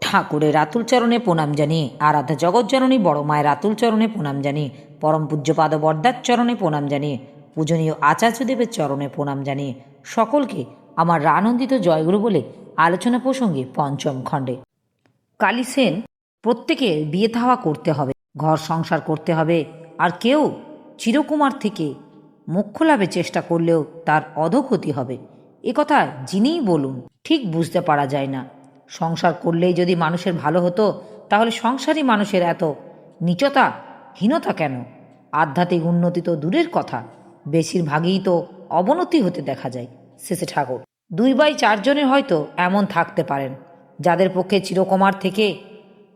ঠাকুরের রাতুল চরণে প্রণাম জানিয়ে, আরাধ্যা জগৎজননী বড় মায়ের রাতুল চরণে প্রণাম জানিয়ে, পরম পূজ্যপাদ বরদার চরণে প্রণাম জানিয়ে, পূজনীয় আচার্যদেবের চরণে প্রণাম জানিয়ে সকলকে আমার আনন্দিত জয়গুরু বলে আলোচনা প্রসঙ্গে পঞ্চম খণ্ডে। কালী সেন প্রত্যেকের বিয়ে থাওয়া করতে হবে, ঘর সংসার করতে হবে, আর কেউ চিরকুমার থেকে মোক্ষ লাভের চেষ্টা করলেও তার অধোগতি হবে। একথা যিনিই বলুন ঠিক বুঝতে পারা যায় না। সংসার করলেই যদি মানুষের ভালো হতো, তাহলে সংসারী মানুষের এত নীচতা হীনতা কেন? আধ্যাত্মিক উন্নতি তো দূরের কথা, বেশিরভাগই তো অবনতি হতে দেখা যায়। শেষে ঠাকুর 2/4 জনের হয়তো এমন থাকতে পারেন যাদের পক্ষে চিরকুমার থেকে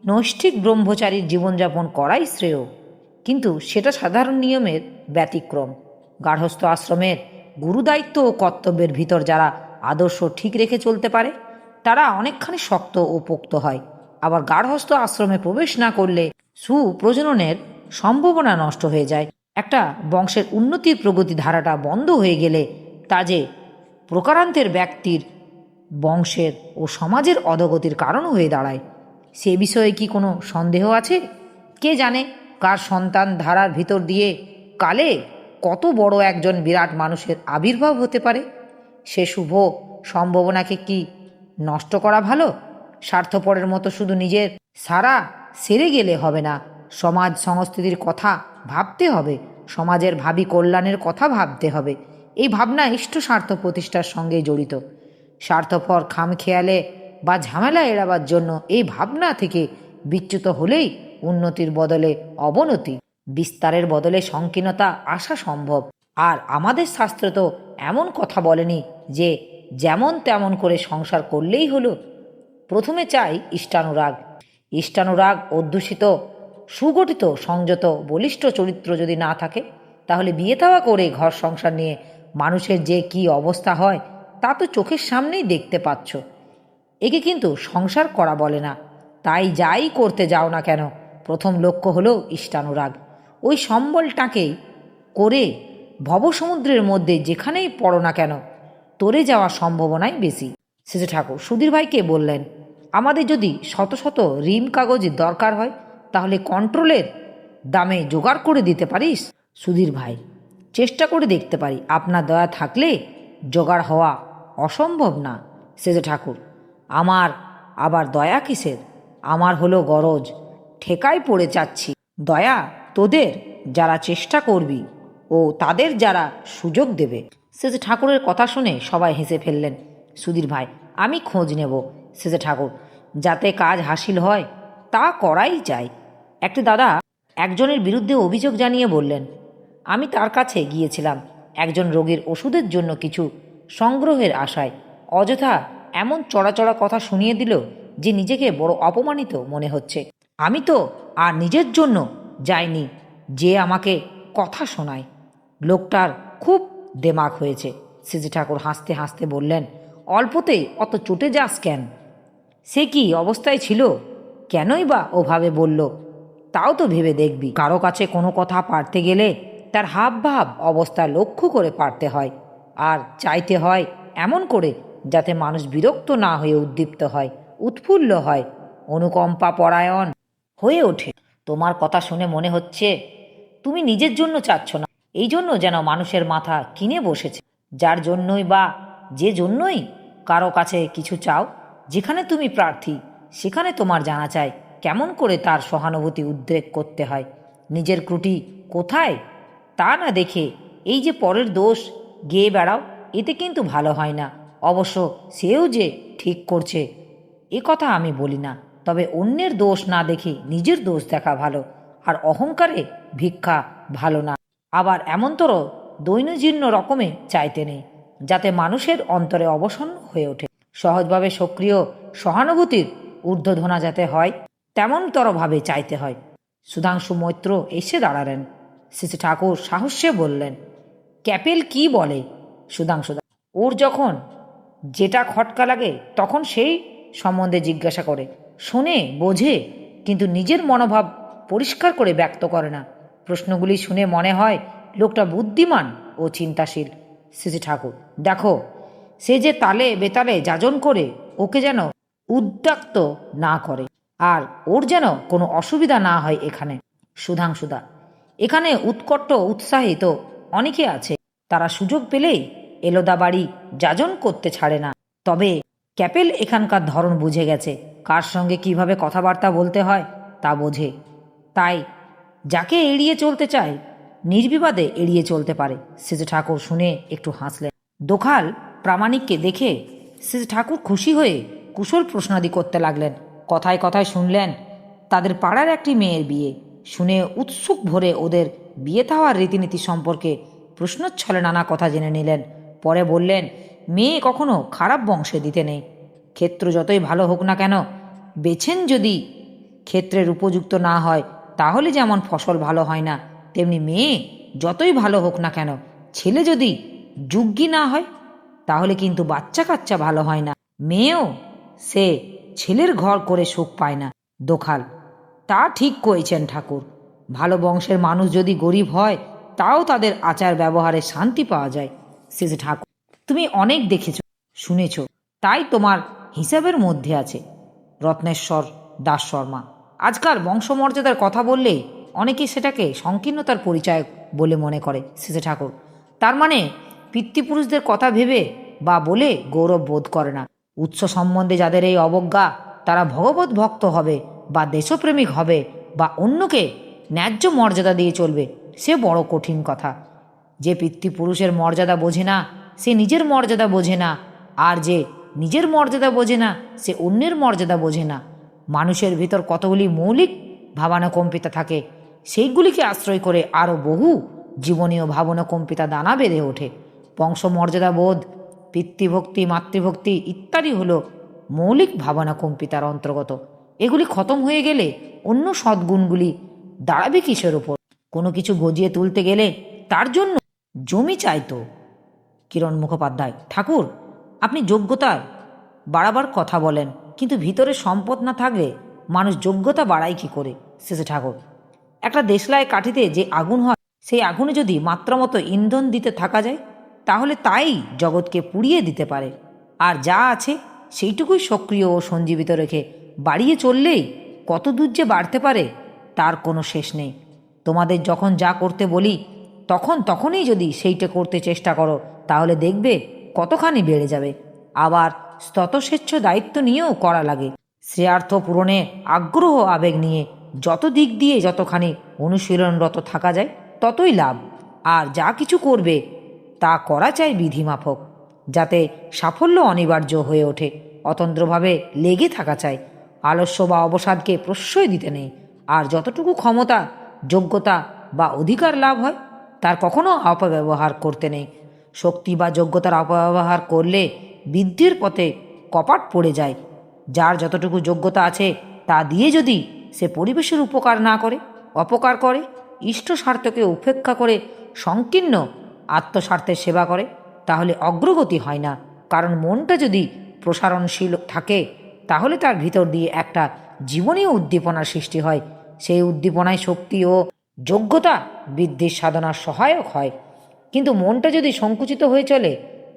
নৈষ্ঠিক ব্রহ্মচারীর জীবনযাপন করাই শ্রেয়, কিন্তু সেটা সাধারণ নিয়মের ব্যতিক্রম। গার্হস্থ্য আশ্রমের গুরুদায়িত্ব ও কর্তব্যের ভিতর যারা আদর্শ ঠিক রেখে চলতে পারে তারা অনেকখানি শক্ত ও পোক্ত হয়। আবার গার্হস্থ্য আশ্রমে প্রবেশ না করলে সুপ্রজননের সম্ভাবনা নষ্ট হয়ে যায়। একটা বংশের উন্নতির প্রগতি ধারাটা বন্ধ হয়ে গেলে তা যে প্রকারান্তের ব্যক্তির, বংশের ও সমাজের অধোগতির কারণ হয়ে দাঁড়ায়, সে বিষয়ে কি কোনো সন্দেহ আছে? কে জানে কার সন্তান ধারার ভিতর দিয়ে কালে কত বড় একজন বিরাট মানুষের আবির্ভাব হতে পারে। সে শুভ সম্ভাবনাকে কি নষ্ট করা ভালো? স্বার্থপরের মতো শুধু নিজের সারা সেরে গেলে হবে না, সমাজ সংস্কৃতির কথা ভাবতে হবে, সমাজের ভাবি কল্যাণের কথা ভাবতে হবে। এই ভাবনা ইষ্ট স্বার্থ প্রতিষ্ঠার সঙ্গে জড়িত। স্বার্থপর খামখেয়ালে বা ঝামেলা এড়াবার জন্য এই ভাবনা থেকে বিচ্যুত হলেই উন্নতির বদলে অবনতি, বিস্তারের বদলে সংকীর্ণতা আসা সম্ভব। আর আমাদের শাস্ত্র তো এমন কথা বলেনি যে যেমন তেমন করে সংসার করলেই হলো। প্রথমে চাই ইষ্টানুরাগ। ইষ্টানুরাগ অধ্যুষিত, সুগঠিত, সংযত, বলিষ্ঠ চরিত্র যদি না থাকে, তাহলে বিয়ে থাওয়া করে ঘর সংসার নিয়ে মানুষের যে কি অবস্থা হয় তা তো চোখের সামনেই দেখতে পাচ্ছ। একে কিন্তু সংসার করা বলে না। তাই যাই করতে যাও না কেন, প্রথম লক্ষ্য হলো ইষ্টানুরাগ। ওই সম্বলটাকেই করে ভবসমুদ্রের মধ্যে যেখানেই পড়ো না কেন তরে যাওয়ার সম্ভাবনাই বেশি। শেষে ঠাকুর সুধীর ভাইকে বললেন, আমাদের যদি শত শত রিম কাগজের দরকার হয় তাহলে কন্ট্রোলের দামে জোগাড় করে দিতে পারিস? সুধীর ভাই, চেষ্টা করে দেখতে পারি, আপনার দয়া থাকলে জোগাড় হওয়া অসম্ভব না। শেষে ঠাকুর, আমার আবার দয়া কিসের? আমার হলো গরজ, ঠেকায় পড়ে যাচ্ছি। দয়া তোদের যারা চেষ্টা করবি ও তাদের যারা সুযোগ দেবে। শেষে ঠাকুরের কথা শুনে সবাই হেসে ফেললেন। সুধীর ভাই, আমি খোঁজ নেব। শেষে ঠাকুর, যাতে কাজ হাসিল হয় তা করাই যায়। একটি দাদা একজনের বিরুদ্ধে অভিযোগ জানিয়ে বললেন, আমি তার কাছে গিয়েছিলাম একজন রোগীর ওষুধের জন্য কিছু সংগ্রহের আশায়। অযথা এমন চড়া কথা শুনিয়ে দিল যে নিজেকে বড় অপমানিত মনে হচ্ছে। আমি তো আর নিজের জন্য যাইনি, যে আমাকে কথা শোনায়। লোকটার খুব দেমাগ হয়েছে। সিজি ঠাকুর হাসতে হাসতে বললেন, অল্পতেই অত চটে যাস কেন? সে কি অবস্থায় ছিল? কেনই বা ওভাবে বলল তাও তো ভেবে দেখবি। কারো কাছে কোনো কথা পারতে গেলে তার হাব ভাব অবস্থা লক্ষ্য করে পারতে হয়, আর চাইতে হয় এমন করে যাতে মানুষ বিরক্ত না হয়ে উদ্দীপ্ত হয়, উৎফুল্ল হয়, অনুকম্পা পরায়ণ হয়ে ওঠে। তোমার কথা শুনে মনে হচ্ছে তুমি নিজের জন্য চাচ্ছ না, এই জন্য যেন মানুষের মাথা কিনে বসেছে। যার জন্যই বা যে জন্যই কারো কাছে কিছু চাও, যেখানে তুমি প্রার্থী সেখানে তোমার জানা চাই কেমন করে তার সহানুভূতি উদ্রেক করতে হয়। নিজের ত্রুটি কোথায় তা না দেখে এই যে পরের দোষ গেয়ে বেড়াও, এতে কিন্তু ভালো হয় না। অবশ্য সেও যে ঠিক করছে এ কথা আমি বলি না, তবে অন্যের দোষ না দেখে নিজের দোষ দেখা ভালো, আর অহংকারে ভিক্ষা ভালো না। আবার এমনতর দৈনজীর্ণ রকমে চাইতে নেই যাতে মানুষের অন্তরে অবসন্ন হয়ে ওঠে। সহজভাবে সক্রিয় সহানুভূতির ঊর্ধ্বধনা যাতে হয় তেমনতরভাবে চাইতে হয়। সুধাংশু মৈত্র এসে দাঁড়ালেন। শ্রী ঠাকুর সাহস্যে বললেন, ক্যাপেল কি বলে? সুধাংশু, ওর যখন যেটা খটকা লাগে তখন সেই সম্বন্ধে জিজ্ঞাসা করে, শোনে, বোঝে, কিন্তু নিজের মনোভাব পরিষ্কার করে ব্যক্ত করে না। প্রশ্নগুলি শুনে মনে হয় লোকটা বুদ্ধিমান ও চিন্তাশীল। শ্রী ঠাকুর, দেখো, সে যে তালে বেতালে যাজন করে ওকে যেন উদ্যাক্ত না করে, আর ওর যেন কোনো অসুবিধা না হয় এখানে। সুধাংশুদা: এখানে উৎকট উৎসাহিত অনেকে আছে, তারা সুযোগ পেলেই এলোদা বাড়ি যাজন করতে ছাড়ে না। তবে ক্যাপেল এখানকার ধরন বুঝে গেছে, কার সঙ্গে কিভাবে কথাবার্তা বলতে হয় তা বোঝে। তাই যাকে এড়িয়ে চলতে চায় নির্বিবাদে এড়িয়ে চলতে পারে। শ্রীজ ঠাকুর শুনে একটু হাসলেন। দোখাল প্রামাণিককে দেখে শ্রীজ ঠাকুর খুশি হয়ে কুশল প্রশ্নাদি করতে লাগলেন। কথায় কথায় শুনলেন তাদের পাড়ার একটি মেয়ের বিয়ে। শুনে উৎসুক ভরে ওদের বিয়ে থাওয়ার রীতিনীতি সম্পর্কে প্রশ্নচ্ছলে নানা কথা জেনে নিলেন। পরে বললেন, মেয়ে কখনো খারাপ বংশে দিতে নেই। ক্ষেত্র যতই ভালো হোক না কেন, বেছেন যদি ক্ষেত্রের উপযুক্ত না হয় তাহলে যেমন ফসল ভালো হয় না, তেমনি মেয়ে যতই ভালো হোক না কেন, ছেলে যদি যোগ্যী না হয় তাহলে কিন্তু বাচ্চা কাচ্চা ভালো হয় না। মেয়েও সে ছেলের ঘর করে সুখ পায় না। দোখাল: তা ঠিক করেছেন ঠাকুর। ভালো বংশের মানুষ যদি গরিব হয় তাও তাদের আচার ব্যবহারে শান্তি পাওয়া যায়। শ্রীজ ঠাকুর: তুমি অনেক দেখেছ, শুনেছ, তাই তোমার হিসাবের মধ্যে আছে। রত্নেশ্বর দাস শর্মা: আজকাল বংশমর্যাদার কথা বললে অনেকে সেটাকে সংকীর্ণতার পরিচয় বলে মনে করে। শ্রীজ ঠাকুর: তার মানে পিতৃপুরুষদের কথা ভেবে বা বলে গৌরব বোধ করে না। উৎস সম্বন্ধে যাদের এই অবজ্ঞা, তারা ভগবত ভক্ত হবে বা দেশপ্রেমিক হবে বা অন্যকে ন্যায্য মর্যাদা দিয়ে চলবে, সে বড় কঠিন কথা। যে পিতৃপুরুষের মর্যাদা বোঝে না সে নিজের মর্যাদা বোঝে না, আর যে নিজের মর্যাদা বোঝে না সে অন্যের মর্যাদা বোঝে না। মানুষের ভিতর কতগুলি মৌলিক ভাবানুকম্পিতা থাকে, সেইগুলিকে আশ্রয় করে আরও বহু জীবনীয় ভাবনাকম্পিতা দানা বেঁধে ওঠে। বংশমর্যাদা বোধ, পিতৃভক্তি, মাতৃভক্তি ইত্যাদি হলো মৌলিক ভাবনাকম্পিতার অন্তর্গত। এগুলি খতম হয়ে গেলে অন্য সদ্গুণগুলি দাঁড়াবে কিসের ওপর? কোনো কিছু গজিয়ে তুলতে গেলে তার জন্য জমি চাইতো। কিরণ মুখোপাধ্যায়: ঠাকুর, আপনি যোগ্যতার বাড়াবার কথা বলেন, কিন্তু ভিতরে সম্পদ না থাকলে মানুষ যোগ্যতা বাড়ায় কি করে? শেষে ঠাকুর: একটা দেশলায় কাঠিতে যে আগুন হয়, সেই আগুনে যদি মাত্রামতো ইন্ধন দিতে থাকা যায় তাহলে তাই জগৎকে পুড়িয়ে দিতে পারে। আর যা আছে সেইটুকুই সক্রিয় ও সঞ্জীবিত রেখে বাড়িয়ে চললেই কত দূর যে বাড়তে পারে তার কোনো শেষ নেই। তোমাদের যখন যা করতে বলি তখনই যদি সেইটা করতে চেষ্টা করো তাহলে দেখবে কতখানি বেড়ে যাবে। আবার স্ততস্বেচ্ছ দায়িত্ব নিয়েও করা লাগে। শ্রেয়ার্থ পূরণে আগ্রহ আবেগ নিয়ে যত দিক দিয়ে যতখানি অনুশীলনরত থাকা যায় ততই লাভ। আর যা কিছু করবে তা করা চাই বিধিমাফক, যাতে সাফল্য অনিবার্য হয়ে ওঠে। অতন্ত্রভাবে লেগে থাকা চাই, আলস্য বা অবসাদকে প্রশ্রয় দিতে নেই। আর যতটুকু ক্ষমতা, যোগ্যতা বা অধিকার লাভ হয় তার কখনো অপব্যবহার করতে নেই। শক্তি বা যোগ্যতার অপব্যবহার করলে বৃদ্ধির পথে কপাট পড়ে যায়। যার যতটুকু যোগ্যতা আছে তা দিয়ে যদি সে পরিবেশের উপকার না করে, অপকার করে, ইষ্ট স্বার্থকে উপেক্ষা করে সংকীর্ণ আত্মস্বার্থের সেবা করে, তাহলে অগ্রগতি হয় না। কারণ মনটা যদি প্রসারণশীল থাকে তাহলে তার ভিতর দিয়ে একটা জীবনীয় উদ্দীপনার সৃষ্টি হয়। সেই উদ্দীপনায় শক্তি ও যোগ্যতা বৃদ্ধির সাধনার সহায়ক হয়। কিন্তু মনটা যদি সংকুচিত হয়ে চলে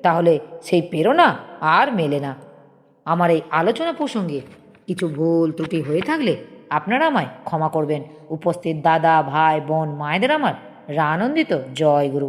তাহলে সেই প্রেরণা আর মেলে না। আমার এই আলোচনা প্রসঙ্গে কিছু ভুল ত্রুটি হয়ে থাকলে আপনারা আমায় ক্ষমা করবেন। উপস্থিত দাদা, ভাই, বোন, মায়েদের আমার আনন্দিত জয় গুরু।